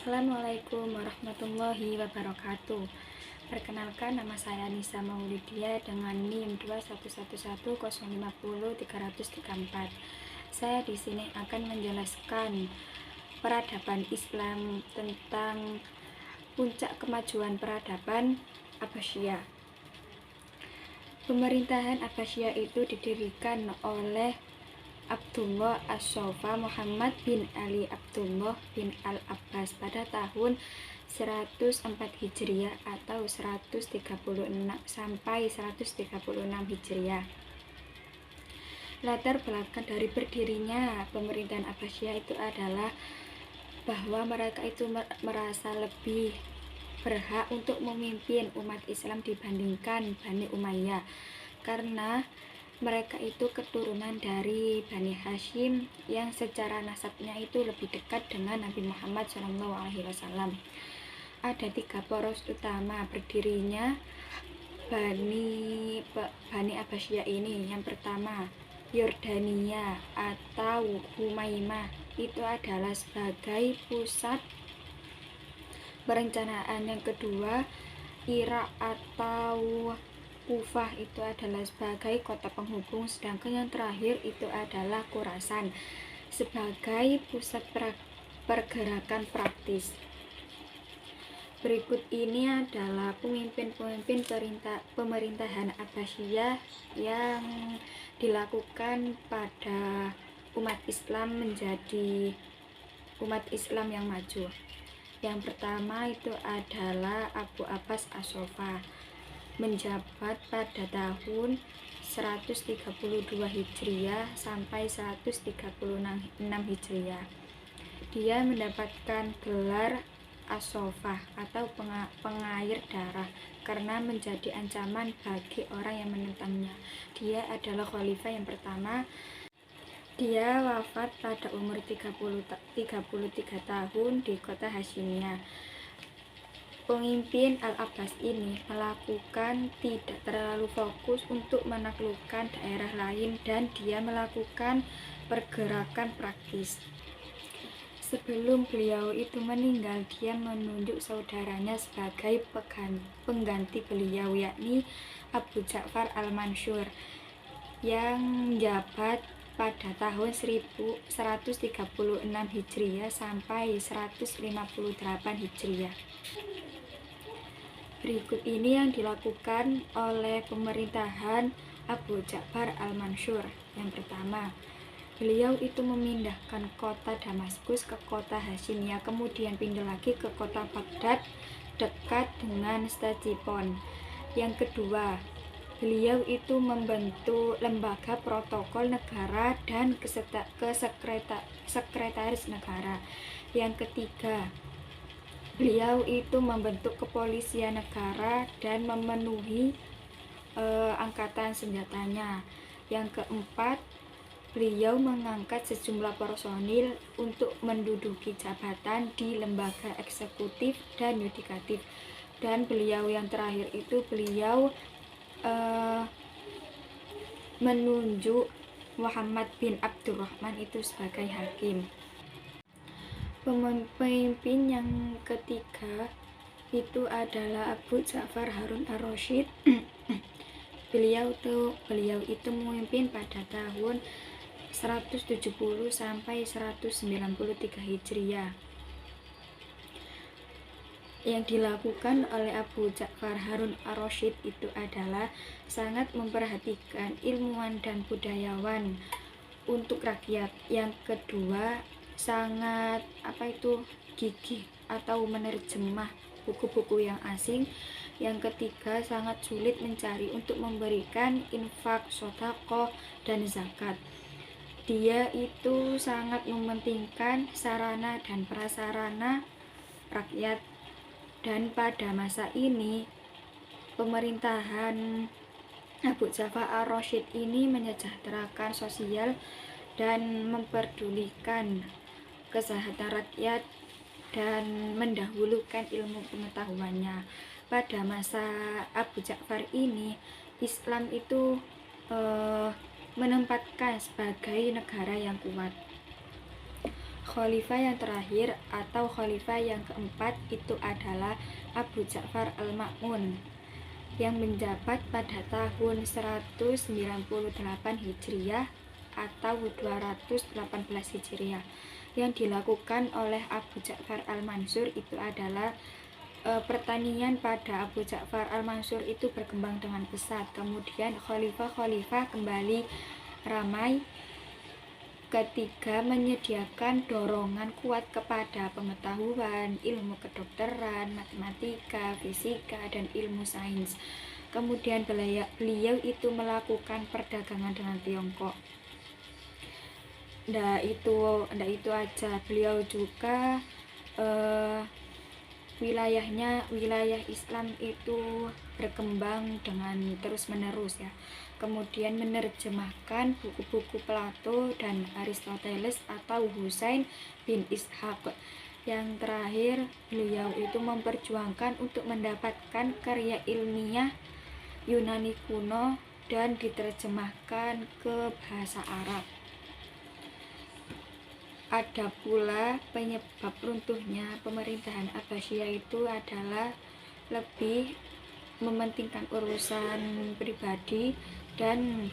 Assalamualaikum warahmatullahi wabarakatuh. Perkenalkan, nama saya Nisa Maulidia dengan NIM 21110503034. Saya di sini akan menjelaskan peradaban Islam tentang puncak kemajuan peradaban Abbasiyah. Pemerintahan Abbasiyah itu didirikan oleh Abdullah As-Sofa Muhammad bin Ali Abdullah bin Al-Abbas pada tahun 104 Hijriah atau 136 sampai 136 Hijriah. Latar belakang dari berdirinya pemerintahan Abbasiyah itu adalah bahwa mereka itu merasa lebih berhak untuk memimpin umat Islam dibandingkan Bani Umayyah, karena mereka itu keturunan dari Bani Hashim yang secara nasabnya itu lebih dekat dengan Nabi Muhammad SAW. Ada 3 poros utama berdirinya Bani Abbasiyah ini. Yang pertama, Yordania atau Humaimah itu adalah sebagai pusat perencanaan. Yang kedua, Irak atau Kufah itu adalah sebagai kota penghubung, sedangkan yang terakhir itu adalah Khurasan sebagai pusat pergerakan praktis. Berikut ini adalah pemimpin-pemimpin pemerintahan Abbasiyah yang dilakukan pada umat Islam menjadi umat Islam yang maju. Yang pertama itu adalah Abu Abbas As-Sofa, menjabat pada tahun 132 Hijriah sampai 136 Hijriah. Dia mendapatkan gelar As-Sofa atau pengair darah karena menjadi ancaman bagi orang yang menentangnya. Dia adalah khalifah yang pertama. Dia wafat pada umur 33 tahun di kota Hashimiyah. Pemimpin Al-Abbas ini melakukan tidak terlalu fokus untuk menaklukkan daerah lain dan dia melakukan pergerakan praktis. Sebelum beliau itu meninggal, dia menunjuk saudaranya sebagai pengganti beliau, yakni Abu Ja'far Al-Mansur yang menjabat pada tahun 1136 Hijriah sampai 158 Hijriah. Berikut ini yang dilakukan oleh pemerintahan Abu Ja'far Al-Mansur. Yang pertama, beliau itu memindahkan kota Damaskus ke kota Hashimiyah, kemudian pindah lagi ke kota Baghdad dekat dengan Stagipon. Yang kedua, beliau itu membentuk lembaga protokol negara dan sekretaris negara. Yang ketiga, beliau itu membentuk kepolisian negara dan memenuhi angkatan senjatanya. Yang keempat, beliau mengangkat sejumlah personil untuk menduduki jabatan di lembaga eksekutif dan yudikatif. Dan beliau yang terakhir itu beliau menunjuk Muhammad bin Abdurrahman itu sebagai hakim. Pemimpin yang ketiga itu adalah Abu Ja'far Harun Ar-Rasyid. Beliau itu memimpin pada tahun 170 sampai 193 Hijriah. Yang dilakukan oleh Abu Ja'far Harun Ar-Rasyid itu adalah sangat memperhatikan ilmuwan dan budayawan untuk rakyat. Yang kedua, sangat gigih atau menerjemah buku-buku yang asing. Yang ketiga, sangat sulit mencari untuk memberikan infak, sedekah, dan zakat. Dia itu sangat mementingkan sarana dan prasarana rakyat. Dan pada masa ini, pemerintahan Abu Ja'far Ar-Rasyid ini menyejahterakan sosial dan memperdulikan kesehatan rakyat dan mendahulukan ilmu pengetahuannya. Pada masa Abu Ja'far ini, Islam itu menempatkan sebagai negara yang kuat. Khalifah yang terakhir atau khalifah yang keempat itu adalah Abu Ja'far al-Ma'mun yang menjabat pada tahun 198 Hijriah atau 218 Hijriah. Yang dilakukan oleh Abu Ja'far al-Mansur itu adalah pertanian pada Abu Ja'far al-Mansur itu berkembang dengan pesat. Kemudian khalifah-khalifah kembali ramai ketiga menyediakan dorongan kuat kepada pengetahuan, ilmu kedokteran, matematika, fisika, dan ilmu sains. Kemudian beliau itu melakukan perdagangan dengan Tiongkok. Ndak itu aja, beliau juga wilayah Islam itu berkembang dengan terus menerus ya. Kemudian menerjemahkan buku-buku Plato dan Aristoteles atau Husain bin Ishaq. Yang terakhir, beliau itu memperjuangkan untuk mendapatkan karya ilmiah Yunani kuno dan diterjemahkan ke bahasa Arab. Ada pula penyebab runtuhnya pemerintahan Abbasiyah itu adalah lebih mementingkan urusan pribadi dan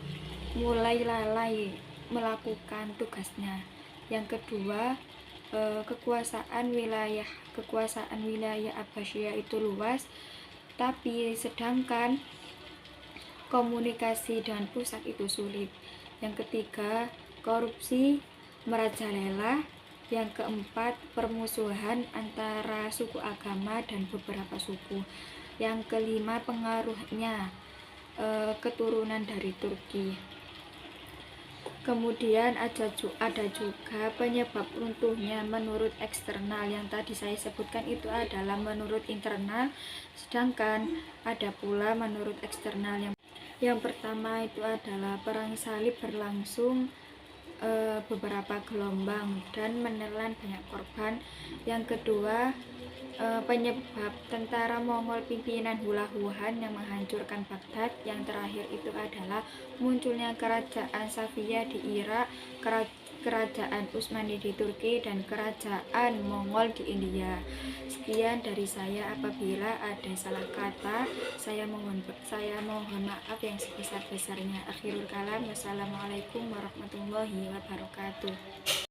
mulai lalai melakukan tugasnya. Yang kedua, kekuasaan wilayah Abbasiyah itu luas, tapi sedangkan komunikasi dengan pusat itu sulit. Yang ketiga, korupsi merajalela. Yang keempat, permusuhan antara suku agama dan beberapa suku. Yang kelima, pengaruhnya keturunan dari Turki. Kemudian ada juga penyebab runtuhnya menurut eksternal. Yang tadi saya sebutkan itu adalah menurut internal, sedangkan ada pula menurut eksternal. Yang pertama itu adalah perang salib berlangsung beberapa gelombang dan menelan banyak korban. Yang kedua, penyebab tentara Mongol pimpinan Hula Huhan yang menghancurkan Baghdad. Yang terakhir itu adalah munculnya kerajaan Safiyah di Irak, kerajaan Utsmani di Turki, dan kerajaan Mongol di India. Sekian dari saya. Apabila ada salah kata, saya mohon maaf yang sebesar-besarnya. Akhirul kalam, wassalamualaikum warahmatullahi wabarakatuh.